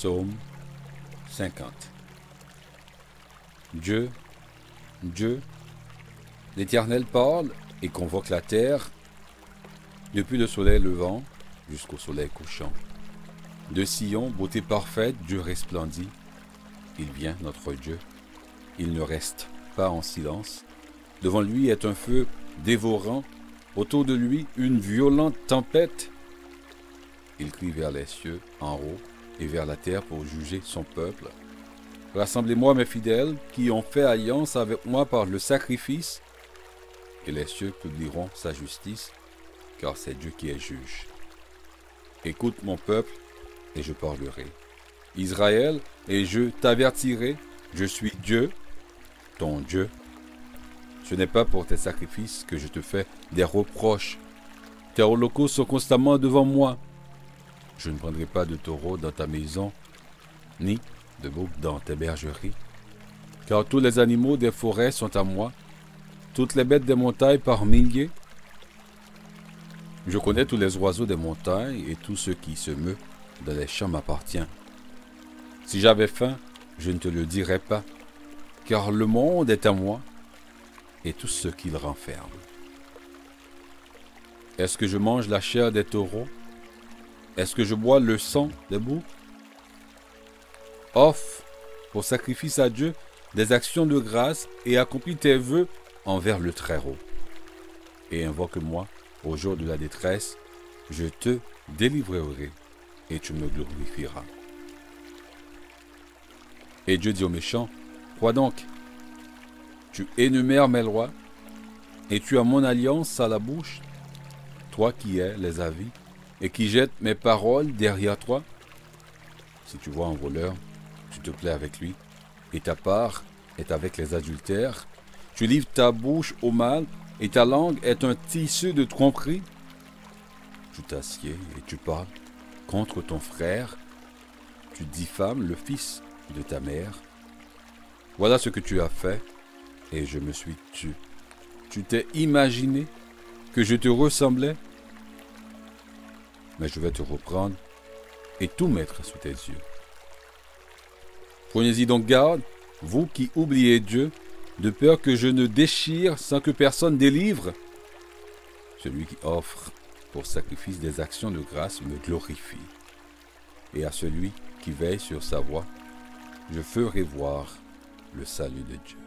Psaume 50. Dieu, l'Éternel parle et convoque la terre, depuis le soleil levant jusqu'au soleil couchant. De Sion, beauté parfaite, Dieu resplendit. Il vient, notre Dieu. Il ne reste pas en silence. Devant lui est un feu dévorant, autour de lui une violente tempête. Il crie vers les cieux en haut et vers la terre pour juger son peuple. Rassemblez-moi, mes fidèles, qui ont fait alliance avec moi par le sacrifice, et les cieux publieront sa justice, car c'est Dieu qui est juge. Écoute, mon peuple, et je parlerai. Israël, et je t'avertirai, je suis Dieu, ton Dieu. Ce n'est pas pour tes sacrifices que je te fais des reproches. Tes holocaustes sont constamment devant moi. Je ne prendrai pas de taureau dans ta maison, ni de bouc dans tes bergeries, car tous les animaux des forêts sont à moi, toutes les bêtes des montagnes par milliers. Je connais tous les oiseaux des montagnes, et tout ce qui se meut dans les champs m'appartient. Si j'avais faim, je ne te le dirais pas, car le monde est à moi, et tout ce qu'il renferme. Est-ce que je mange la chair des taureaux? Est-ce que je bois le sang des boucs? Offre pour sacrifice à Dieu des actions de grâce et accomplis tes vœux envers le Très-Haut. Et invoque-moi au jour de la détresse, je te délivrerai et tu me glorifieras. Et Dieu dit aux méchants, quoi donc? Tu énumères mes lois et tu as mon alliance à la bouche, toi qui es les avis et qui jettes mes paroles derrière toi. Si tu vois un voleur, tu te plais avec lui, et ta part est avec les adultères. Tu livres ta bouche au mal, et ta langue est un tissu de tromperie. Tu t'assieds et tu parles contre ton frère. Tu diffames le fils de ta mère. Voilà ce que tu as fait, et je me suis tu. Tu t'es imaginé que je te ressemblais, mais je vais te reprendre et tout mettre sous tes yeux. Prenez-y donc garde, vous qui oubliez Dieu, de peur que je ne déchire sans que personne délivre. Celui qui offre pour sacrifice des actions de grâce me glorifie. Et à celui qui veille sur sa voie, je ferai voir le salut de Dieu.